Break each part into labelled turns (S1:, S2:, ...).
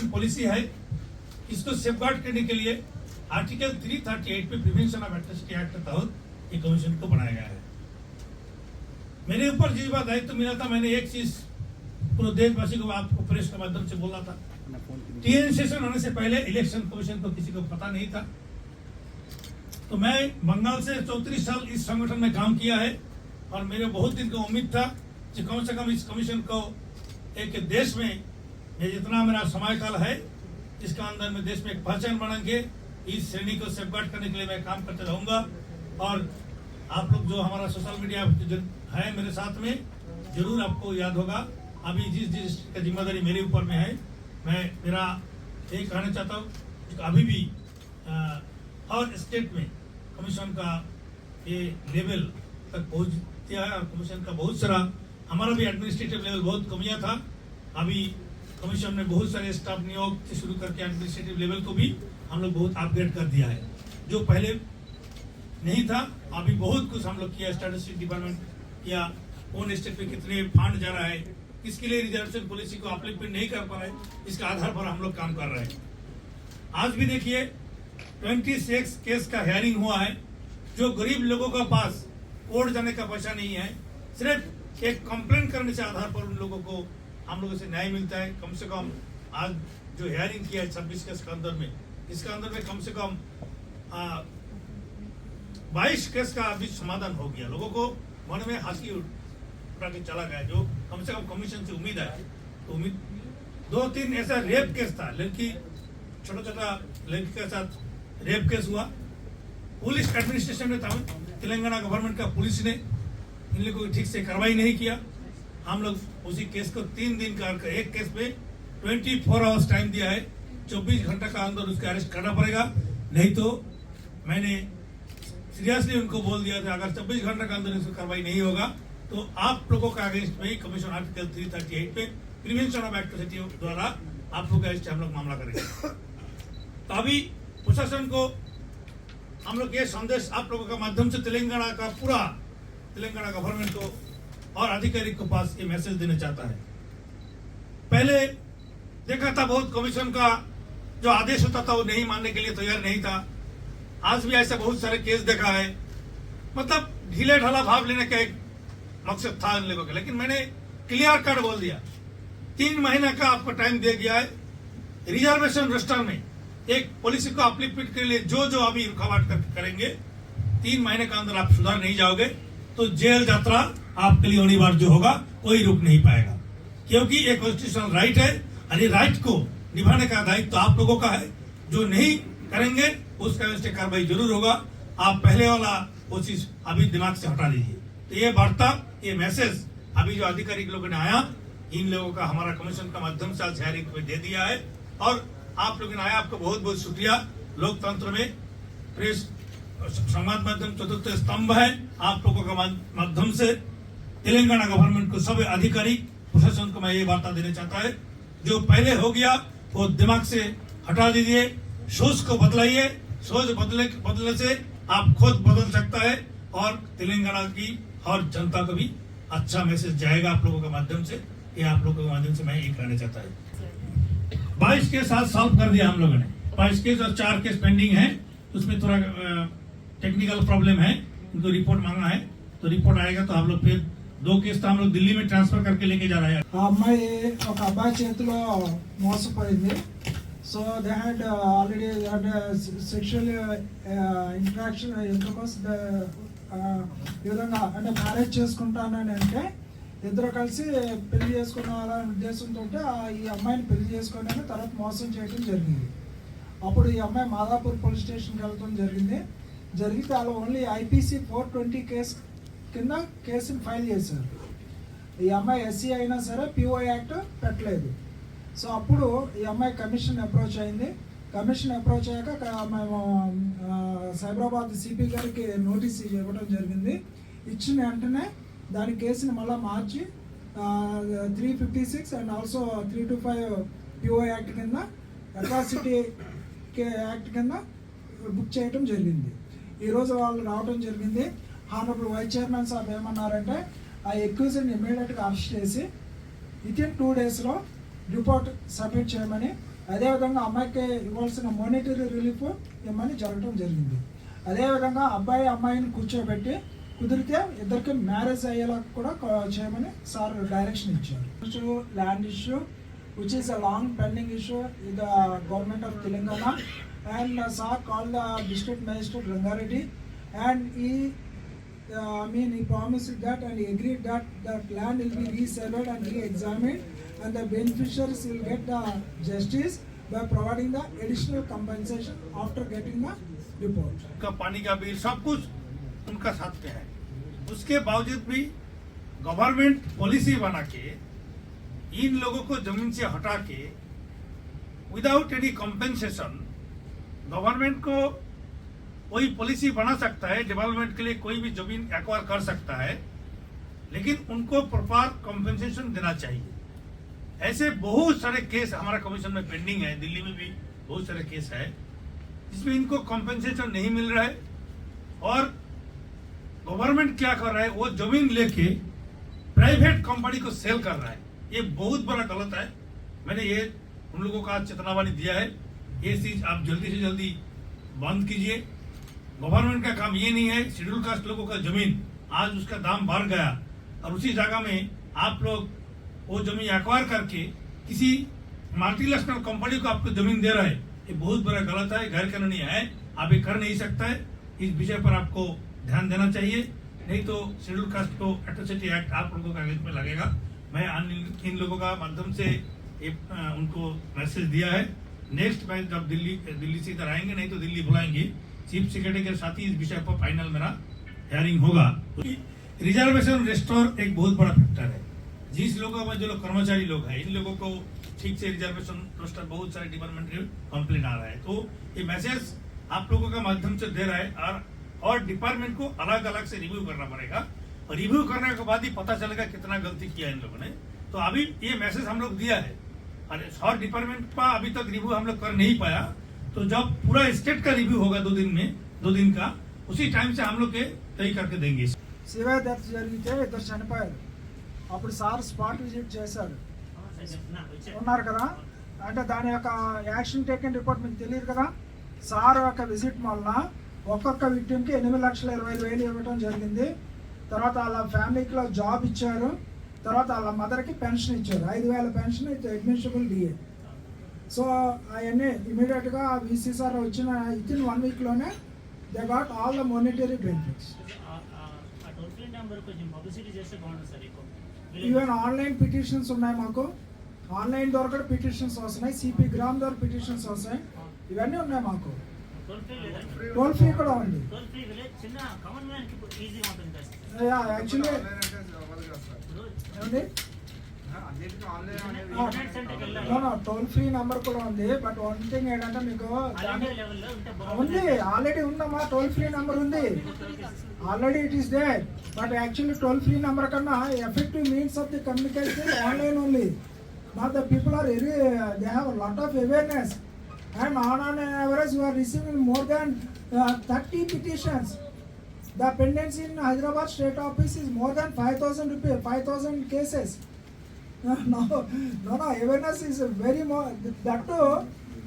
S1: Enforcement policy है, इसको safeguard करने के लिए आर्टिकल 338 में प्रिवेंशन ऑफ एट्रोसिटी एक्ट के तहत ये कमीशन को बनाया गया है। मेरे ऊपर जिस बात दायित्व मिला था, मैंने एक चीज पूरे देशवासी को आपको प्रेस के माध्यम से बोला था। टीएन सेशन होने से पहले इलेक्शन कमीशन को किसी को पता नहीं था। तो मैं बंगाल से 34 साल इस संगठन में काम किया है और मेरे बहुत दिन को उम्मीद था कि कम से कम इस कमीशन को एक देश में ये जितना मेरा समय काल है इसका अंदर में देश में एक पहचान बनाएंगे। इस श्रेणी को सेफगार्ड करने के लिए मैं काम करते रहूंगा। और आप लोग जो हमारा सोशल मीडिया है मेरे साथ में, जरूर आपको याद होगा अभी जिस का जिम्मेदारी मेरे ऊपर में है, मैं मेरा ये कहना चाहता हूँ कि अभी भी हर स्टेट में कमीशन का ये लेवल तक पहुँच दिया है और कमीशन का बहुत सारा हमारा भी एडमिनिस्ट्रेटिव लेवल बहुत कमियां था। अभी कमीशन ने बहुत सारे स्टाफ नियोग से शुरू करके एडमिनिस्ट्रेटिव लेवल को भी हम लोग बहुत अपग्रेड कर दिया है, जो पहले नहीं था। अभी बहुत कुछ हम लोग किया, स्टैटिस्टिक्स डिपार्टमेंट किया, कौन स्टेट पे कितने फंड जा रहा है, किसके लिए रिजर्वेशन पॉलिसी को अप्लीमेंट नहीं कर पा रहे, इसके आधार पर हम लोग काम कर रहे हैं। आज भी देखिए 26 केस का हियरिंग हुआ है। जो गरीब लोगों का पास कोर्ट जाने का पैसा नहीं है, सिर्फ एक कंप्लेंट करने से आधार पर उन लोगों को हम लोगों से न्याय मिलता है। कम से कम आज जो हियरिंग किया है 26 केस के अंदर में, इसका अंदर में कम से कम 22 केस का अभी समाधान हो गया। लोगों को मन में हंसी उठा के चला गया, जो कम से कम कमीशन से उम्मीद है। तो उम्मीद 2-3 ऐसा रेप केस था, लड़की छोटा लड़की के साथ रेप केस हुआ। पुलिस एडमिनिस्ट्रेशन में था, तेलंगाना गवर्नमेंट का पुलिस ने इन लोगों को ठीक से कार्रवाई नहीं किया। हम लोग उसी केस को 3 दिन का, एक केस में 24 आवर्स टाइम दिया है, 24 घंटा का अंदर उसका अरेस्ट करना पड़ेगा। नहीं तो मैंने सीरियसली उनको बोल दिया था, अगर 24 घंटे के अंदर इसको कार्रवाई नहीं होगा तो आप लोगों का अगेंस्ट में कमीशन आर्टिकल 338 पे प्रिवेंशन ऑफ एट्रोसिटी द्वारा आप लोग का अगेंस्ट हम लोग मामला करेंगे। तो अभी प्रशासन को हम लोग ये संदेश आप लोगों के माध्यम से तेलंगाना का पूरा तेलंगाना गवर्नमेंट को और अधिकारी के पास ये मैसेज देना चाहता है। पहले देखा था बहुत कमीशन का जो आदेश होता था वो नहीं मानने के लिए तैयार नहीं था। आज भी ऐसा बहुत सारे केस देखा है, मतलब ढीले ढाला भाव लेने का एक मकसद था इन लोगों का। लेकिन मैंने क्लियर कट बोल दिया, 3 महीने का आपको टाइम दे दिया है। रिजर्वेशन रजिस्टर में एक पॉलिसी को अप्लीमेंट के लिए जो अभी रुकावट करेंगे, 3 महीने के अंदर आप सुधार नहीं जाओगे तो जेल यात्रा आपके लिए अनिवार्य जो होगा कोई रुक नहीं पाएगा। क्योंकि एक कॉन्स्टिट्यूशनल राइट है और ये राइट को निभाने का दायित्व तो आप लोगों का है। जो नहीं करेंगे उसका कार्रवाई जरूर होगा। आप पहले वाला वो चीज अभी दिमाग से हटा लीजिए। तो ये वार्ता, ये मैसेज अभी जो अधिकारी लोगों ने आया, इन लोगों का हमारा कमीशन का माध्यम से आज हियरिंग में दे दिया है। और आप लोगों ने आया, आपको बहुत बहुत शुक्रिया। लोकतंत्र में प्रेस संवाद माध्यम चतुर्थ स्तंभ है। आप लोगों का माध्यम से तेलंगाना गवर्नमेंट को सब अधिकारी प्रशासन को मैं ये वार्ता देना चाहता है, जो पहले हो गया वो दिमाग से हटा दीजिए, सोच को बदलाइए। सोच बदलने से आप खुद बदल सकता है और तेलंगाना की हर जनता को भी अच्छा मैसेज जाएगा आप लोगों के माध्यम से। ये आप लोगों के माध्यम से मैं ये कहना चाहता है। 22 केस आज सॉल्व कर दिया हम लोगों ने, 22 केस और 4 केस पेंडिंग है। उसमें थोड़ा टेक्निकल प्रॉब्लम है, उनको रिपोर्ट मांगना है, तो रिपोर्ट आएगा तो हम लोग फिर 2 केस तो हम लोग दिल्ली में ट्रांसफर करके लेके जा रहे हैं।
S2: అమ్మాయి ఒక అబ్బాయి చేతిలో మోసపోయింది. So they had already sexual interaction intercourse ఈ విధంగా అంటే మ్యారేజ్ చేసుకుంటానని అంటే ఇద్దరు కలిసి పెళ్లి చేసుకున్నారనే ఉద్దేశంతో ఈ అమ్మాయిని పెళ్లి చేసుకుని తర్వాత మోసం చేయడం జరిగింది. అప్పుడు ఈ అమ్మాయి మాదాపూర్ పోలీస్ స్టేషన్కి వెళ్ళడం జరిగితే వాళ్ళు ఓన్లీ ఐపీసీ 420 కేసు కింద కేసుని ఫైల్ చేశారు. ఈ అమ్మాయి ఎస్సీ అయినా సరే పిఓ యాక్ట్ పెట్టలేదు. సో అప్పుడు ఈ అమ్మాయి కమిషన్ అప్రోచ్ అయింది. కమిషన్ అప్రోచ్ అయ్యాక మేము సైబరాబాద్ సిపి గారికి నోటీస్ ఇవ్వడం జరిగింది. ఇచ్చిన వెంటనే దాని కేసుని మళ్ళీ మార్చి 356 అండ్ ఆల్సో 325 పిఓ యాక్ట్ కింద అట్రాసిటీ యాక్ట్ కింద బుక్ చేయడం జరిగింది. ఈరోజు వాళ్ళు రావడం జరిగింది. హానరబుల్ వైస్ చైర్మన్ సాబ్ ఏమన్నారంటే ఆ ఎక్యూజ్ని ఇమ్మీడియట్గా అరెస్ట్ చేసి వితిన్ 2 డేస్లో రిపోర్ట్ సబ్మిట్ చేయమని అదేవిధంగా అమ్మాయికి ఇవ్వాల్సిన మానిటరీ రిలీఫ్ ఇవ్వమని జరగడం జరిగింది. అదేవిధంగా అబ్బాయి అమ్మాయిని కూర్చోబెట్టి కుదిరితే ఇద్దరికి మ్యారేజ్ అయ్యేలా కూడా చేయమని సార్ డైరెక్షన్ ఇచ్చారు. Land issue which is a long pending issue with the government of Telangana, and Sir called the district magistrate Rangareddy, and he promised that and he agreed that that land will be resurveyed and re-examined, and the beneficiaries will get the justice by providing the additional compensation after getting the report.
S1: उनका पानी का bill सब कुछ उनका साथ पे है. उसके बावजूद भी गवर्नमेंट पॉलिसी बना के इन लोगों को जमीन से हटा के विदाउट एनी कॉम्पेंसेशन गवर्नमेंट को कोई पॉलिसी बना सकता है, डेवलपमेंट के लिए कोई भी जमीन एक्वायर कर सकता है, लेकिन उनको प्रॉपर कॉम्पेंसेशन देना चाहिए. ऐसे बहुत सारे केस हमारा कमीशन में पेंडिंग है, दिल्ली में भी बहुत सारे केस है जिसमें इनको कॉम्पेंसेशन नहीं मिल रहा है. और गवर्नमेंट क्या कर रहा है, वो जमीन लेके प्राइवेट कंपनी को सेल कर रहा है. ये बहुत बड़ा गलत है. मैंने ये उन लोगों का चेतावनी दिया है, ये चीज आप जल्दी से जल्दी बंद कीजिए. गवर्नमेंट का काम ये नहीं है शेड्यूल कास्ट लोगों का जमीन आज उसका दाम बढ़ गया और उसी जगह में आप लोग वो जमीन एक्वायर करके किसी मल्टीनेशनल कंपनी को आपको जमीन दे रहा है. ये बहुत बड़ा गलत है, गैर कानूनी है, आप ये कर नहीं सकता है. इस विषय पर आपको ध्यान देना चाहिए, नहीं तो शेड्यूल कास्ट को एट्रोसिटी एक्ट आप लोगों का अगेंस्ट में लगेगा. मैं इन लोगों का माध्यम से उनको मैसेज दिया है. नेक्स्ट मैं जब दिल्ली से इधर आएंगे, नहीं तो दिल्ली बुलाएंगे, चीफ सेक्रेटरी के साथ ही इस विषय पर फाइनल मेरा हियरिंग होगा. रिजर्वेशन रेस्टोर एक बहुत बड़ा फैक्टर है. जिस लोगों में जो लोग कर्मचारी लोग हैं, इन लोगों को ठीक से रिजर्वेशन रोस्टर बहुत सारे डिपार्टमेंट के कंप्लेन आ रहा है, तो ये मैसेज आप लोगों का माध्यम से दे रहा है. और डिपार्टमेंट को अलग अलग से रिव्यू करना पड़ेगा, और रिव्यू करने के बाद ही पता चलेगा कितना गलती किया इन लोगों ने. तो अभी ये मैसेज हम लोग दिया है, और हर डिपार्टमेंट का अभी तक रिव्यू हम लोग कर नहीं पाया. तो जब पूरा स्टेट का रिव्यू होगा 2 दिन का, उसी टाइम से हम लोग के तय करके देंगे.
S2: సివియర్ డెత్ జరిగితే ఇద్దరు చనిపోయారు. అప్పుడు సార్ స్పాట్ విజిట్ చేశారు, ఉన్నారు కదా. అంటే దాని యొక్క యాక్షన్ టేకెన్ రిపోర్ట్ మీకు తెలియదు కదా. సార్ యొక్క విజిట్ వలన ఒక్కొక్క విక్టిమ్కి 8,20,000 ఇవ్వడం జరిగింది. తర్వాత వాళ్ళ ఫ్యామిలీకి జాబ్ ఇచ్చారు. తర్వాత వాళ్ళ మదర్కి పెన్షన్ ఇచ్చారు, 5,000 pension with admissible DA. So అవన్నీ ఇమీడియట్గా వీసీ సార్ వచ్చిన వితిన్ 1 వీక్లోనే they got all the monetary benefits. Even online petitions ఉన్నాయి మాకు, ఆన్లైన్ ద్వారా కూడా పిటిషన్స్ వస్తున్నాయి, సిపి గ్రామ్ ద్వారా పిటిషన్స్ వస్తాయి, ఇవన్నీ ఉన్నాయి మాకు. టోల్ ఫ్రీ కూడా ఉంది. యాక్చువల్లీ టోల్ ఫ్రీ నెంబర్ కూడా ఉంది. బట్ వన్ థింగ్ ఏంటంటే మీకు ఉంది, ఆల్రెడీ ఉందమ్మా, టోల్ ఫ్రీ నెంబర్ ఉంది, already it is there. But actually toll free number కన్నా effective means of the communication online only. Now the people are they have a lot of awareness, and on average you are receiving more than 30 petitions. The pendency in Hyderabad state office is more than 5,000 cases. No, awareness is very more. That too,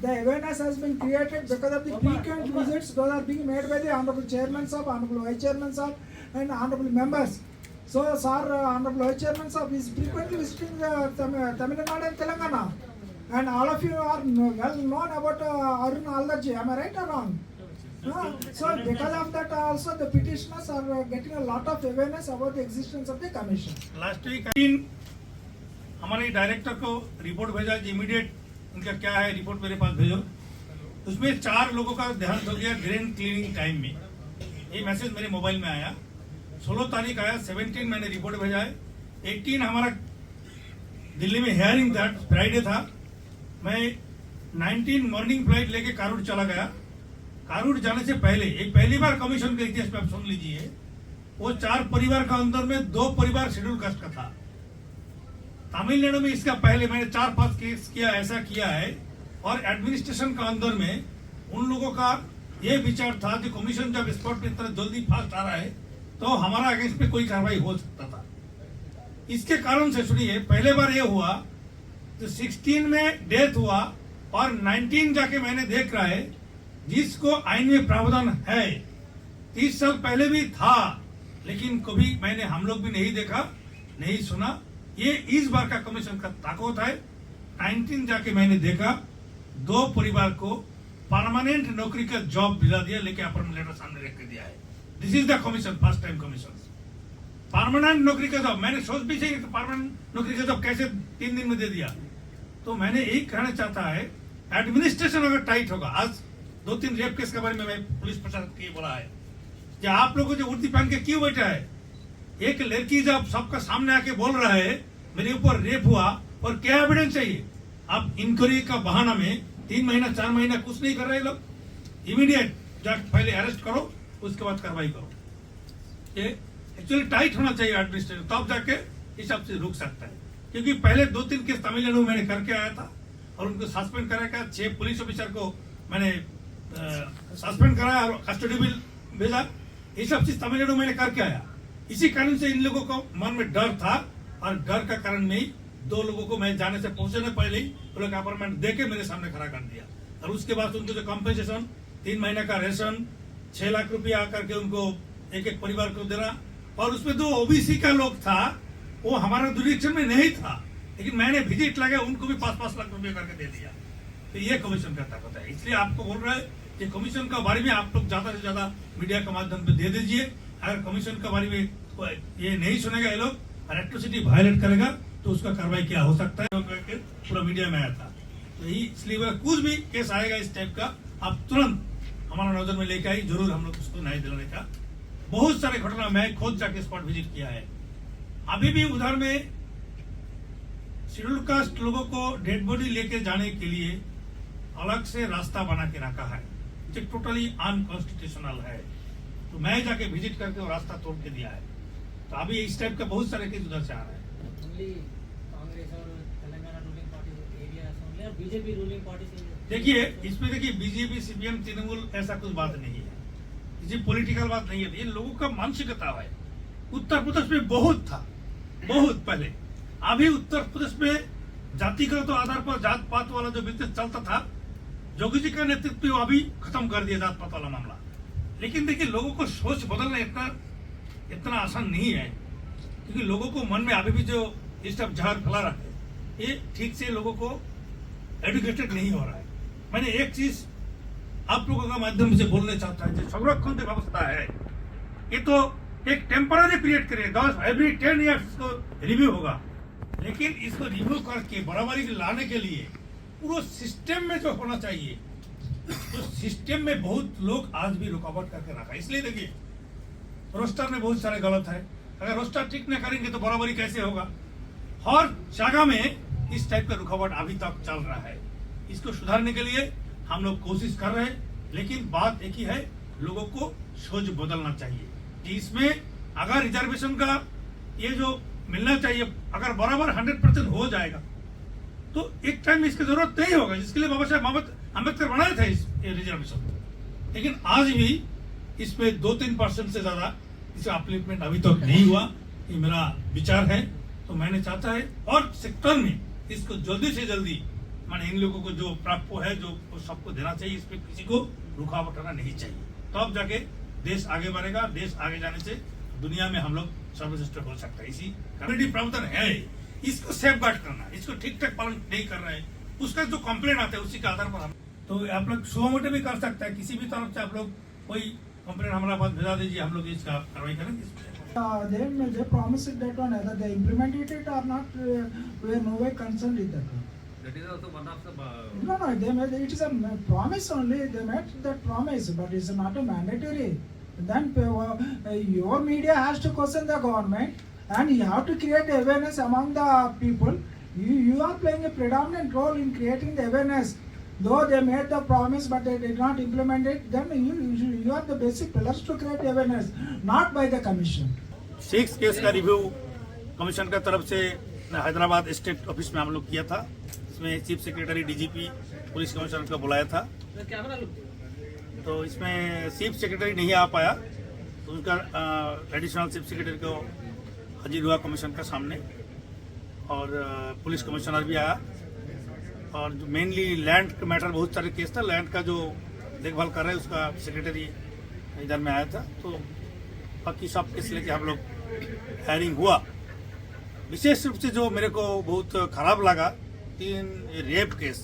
S2: the awareness has been created because of the frequent visits those are being made by the honorable chairman sahab, honorable vice chairman sahab, and honorable members. So, sir, honorable vice chairman sahab is frequently visiting Tamil Nadu and Telangana, and all of you are well known about Arun Aldarji. Am I right or wrong? So, because of that also the petitioners are getting a lot of awareness about the existence of the commission.
S1: Last week हमारे director को report भेजा कि immediate उनका क्या है, report मेरे पास भेजो. उसमें 4 लोगों का ध्यान हो गया ड्रेन क्लीनिंग टाइम में. ये मैसेज मेरे मोबाइल में आया. 16 तारीख आया, 17 मैंने रिपोर्ट भेजा है. 18 हमारा दिल्ली में हियरिंग था, फ्राइडे था. मैं 19 मॉर्निंग फ्लाइट लेके कारूड़ चला गया. कारूड़ जाने से पहले एक पहली बार कमीशन के इतिहास में आप सुन लीजिए, वो 4 परिवार का अंदर में 2 परिवार शेड्यूल कास्ट का था. तमिलनाडु में इसका पहले मैंने 4-5 केस किया, ऐसा किया है. और एडमिनिस्ट्रेशन का अंदर में उन लोगों का ये विचार था कि कमीशन जब स्पॉट पे इतना जल्दी फास्ट आ रहा है तो हमारा अगेंस्ट में कोई कार्रवाई हो सकता था. इसके कारण से सुनिए, पहले बार ये हुआ तो 16 में डेथ हुआ, और 19 जाके मैंने देख रहा है जिसको आईन में प्रावधान है 30 साल पहले भी था, लेकिन कभी मैंने हम लोग भी नहीं देखा, नहीं सुना। ये इस बार का कमीशन का ताकत है। 19 जाके मैंने देखा 2 परिवार को परमानेंट नौकरी का जॉब दिला दिया, लेके अपॉइंटमेंट लेटर सामने रख दिया है। This is the commission, first time commission. Permanent नौकरी का जॉब मैंने सोच भी चाहिए, परमानेंट नौकरी का जॉब कैसे 3 दिन में दे दिया। तो मैंने यही कहना चाहता है, एडमिनिस्ट्रेशन अगर टाइट होगा, आज 2-3 रेप केस के बारे में मैं पुलिस प्रशासन को ये बोला है कि आप लोगों को जो वर्दी पहन के क्यों बैठा है। एक लड़की जब सबका सामने आके बोल रहा है मेरे ऊपर रेप हुआ और क्या एविडेंस चाहिए, आप इंक्वायरी का बहाना में 3 महीना 4 महीना कुछ नहीं कर रहे लोग। इमीडिएट जाके पहले अरेस्ट करो, उसके बाद कार्रवाई करो। ये एक्चुअली टाइट होना चाहिए एडमिनिस्ट्रेशन, तब जाके इस सब से रुक सकता है। क्योंकि पहले 2-3 केस तमिलनाडु मैंने करके आया था और उनको सस्पेंड कराया, 6 पुलिस ऑफिसर को मैंने सस्पेंड कराया और कस्टडी में भेजा। ये सब चीज तमिलनाडु मैंने करके आया। इसी कारण से इन लोगों को मन में डर था और डर का कारण में 2 लोगों को मैं जाने से पहुंचने पहले ही वो लोग अपॉइंटमेंट देके मेरे सामने खड़ा कर दिया और उसके बाद उनको जो कॉम्पेंसेशन 3 महीने का रेशन 6 लाख रुपया करके उनको एक परिवार को देना, और उसमें 2 ओबीसी का लोग था, वो हमारा जुरिडिक्शन में नहीं था, लेकिन मैंने विजिट लगे उनको भी 5-5 लाख रुपया करके दे दिया। तो ये कमीशन का ताकत है। इसलिए आपको बोल रहा है कि कमीशन का बारे में आप लोग ज्यादा से ज्यादा मीडिया के माध्यम से दे दीजिए। अगर कमीशन के बारे में ये नहीं सुनेगा, ये लोग इलेक्ट्रिसिटी वायलेट करेगा तो उसका कार्रवाई क्या हो सकता है, पूरा मीडिया में आया था। तो इसलिए कुछ भी केस आएगा इस टाइप का, आप तुरंत हमारा नजर में लेके आई, जरूर हम लोग उसको न्याय दिलाने का। बहुत सारे घटना मैं खुद जाके स्पॉट विजिट किया है। अभी भी उधर में शेड्यूल कास्ट लोगों को डेड बॉडी लेके जाने के लिए अलग से रास्ता बना के रखा है, जो टोटली अनकॉन्स्टिट्यूशनल है। तो मैं जाके विजिट करके वो रास्ता तोड़ के दिया है। तो अभी इस टाइप का बहुत सारे केस उधर से आ रहे हैं।
S3: कांग्रेस और तेलंगाना रूलिंग पार्टी एरिया और बीजेपी रूलिंग पार्टी से
S1: देखिए, इसमें देखिए बीजेपी सीपीएम तृणमूल ऐसा कुछ बात नहीं है, किसी पॉलिटिकल बात नहीं है। ये लोगों का मानसिकता है। उत्तर प्रदेश में बहुत था, बहुत पहले। अभी उत्तर प्रदेश में जातिगत आधार पर जात पात वाला जो बिजनेस चलता था, जोगी जी का नेतृत्व अभी खत्म कर दिया जात पात वाला मामला। लेकिन देखिए, लोगों को सोच बदलना इतना आसान नहीं है, क्योंकि लोगों को मन में अभी भी जो इस सब जहर फैला रहा है, ये ठीक से लोगों को एडुकेटेड नहीं हो रहा है। मैंने एक चीज आप लोगों का माध्यम से बोलना चाहता है, जो संरक्षण की व्यवस्था है, ये तो एक टेम्पररी पीरियड करेगा, एवरी 10 ईयर्स इसको रिव्यू होगा, लेकिन इसको रिव्यू करके बराबरी लाने के लिए पूरा सिस्टम में जो होना चाहिए, तो सिस्टम में बहुत लोग आज भी रुकावट करके रखा है। इसलिए देखिए, रोस्टर में बहुत सारे गलत है। अगर रोस्टर ठीक न करेंगे तो बराबरी कैसे होगा। हर शाखा में इस टाइप का रुकावट अभी तक चल रहा है। इसको सुधारने के लिए हम लोग कोशिश कर रहे हैं, लेकिन बात एक ही है, लोगों को सोच बदलना चाहिए कि इसमें अगर रिजर्वेशन का ये जो मिलना चाहिए, अगर बराबर 100% हो जाएगा तो एक टाइम में इसकी जरूरत नहीं होगा, जिसके लिए बाबा साहब अम्बेडकर बनाए थे इस रिजर्वेशन। लेकिन आज भी इसमें 2-3% से ज्यादा इसका अपलिफ्टमेंट अभी तक नहीं हुआ। ये मेरा विचार है। तो मैंने चाहता है और सेक्टर में इसको जल्दी से जल्दी, माने इन लोगों को जो प्राप्त है जो सबको देना चाहिए, इसमें किसी को रुकावट आना नहीं चाहिए। तो अब जाके देश आगे बढ़ेगा। देश आगे जाने से दुनिया में हम लोग सर्वश्रेष्ठ हो सकता है। इसी कम्युनिटी प्रावधान है, इसको सेफ गार्ड करना, इसको ठीक ठाक पालन नहीं कर रहे हैं, उसका जो कंप्लेन आता है उसी के आधार पर हम तो आप लोग सुमोटो भी कर सकते हैं। किसी भी तरफ से आप लोग कोई कंप्लेन हमारे पास भेजा दीजिए, हम लोग इसका कार्रवाई करेंगे।
S2: They promised that one, whether they implemented it or not, we are no way concerned with that one.
S4: That is also one of the.
S2: No, they made, it is a promise only. They made that promise, but it's not a mandatory. Then your media has to question the government, and you have to create awareness among the people. You are playing a predominant role in creating the awareness. Though they made the promise, but they did not implement it, then you are the basic pillars to create awareness, not by the commission.
S1: 6 case का review commission का तरफ से Hyderabad state office में हम लोग किया था। इसमें chief secretary, DGP, police commissioner को बुलाया था। तो इसमें चीफ सेक्रेटरी नहीं आ पाया, तो उनका एडिशनल चीफ सेक्रेटरी को हाजिर हुआ कमीशन का सामने, और पुलिस कमिश्नर भी आया और जो मेनली लैंड का मैटर, बहुत सारे केस था, लैंड का जो देखभाल कर रहे हैं उसका सेक्रेटरी इधर में आया था, तो बाकी सब केस लेके हम लोग हायरिंग हुआ। विशेष रूप से जो मेरे को बहुत खराब लगा, 3 रेप केस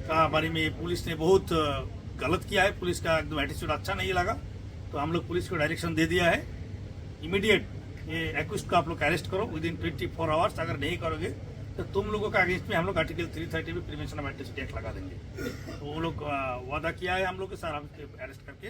S1: का बारे में पुलिस ने बहुत गलत किया है। पुलिस का एकदम एटीट्यूड अच्छा नहीं लगा, तो हम लोग पुलिस को डायरेक्शन दे दिया है, इमीडिएट ये एक्यूज्ड को आप लोग अरेस्ट करो विदिन 24 आवर्स। अगर नहीं करोगे तो तुम लोगों का अगेंस्ट में हम लोग आर्टिकल 330 में प्रिवेंशन ऑफ एट्रॉसिटी एक्ट लगा देंगे। तो वो लोग वादा किया है हम लोग के साथ, हम अरेस्ट करके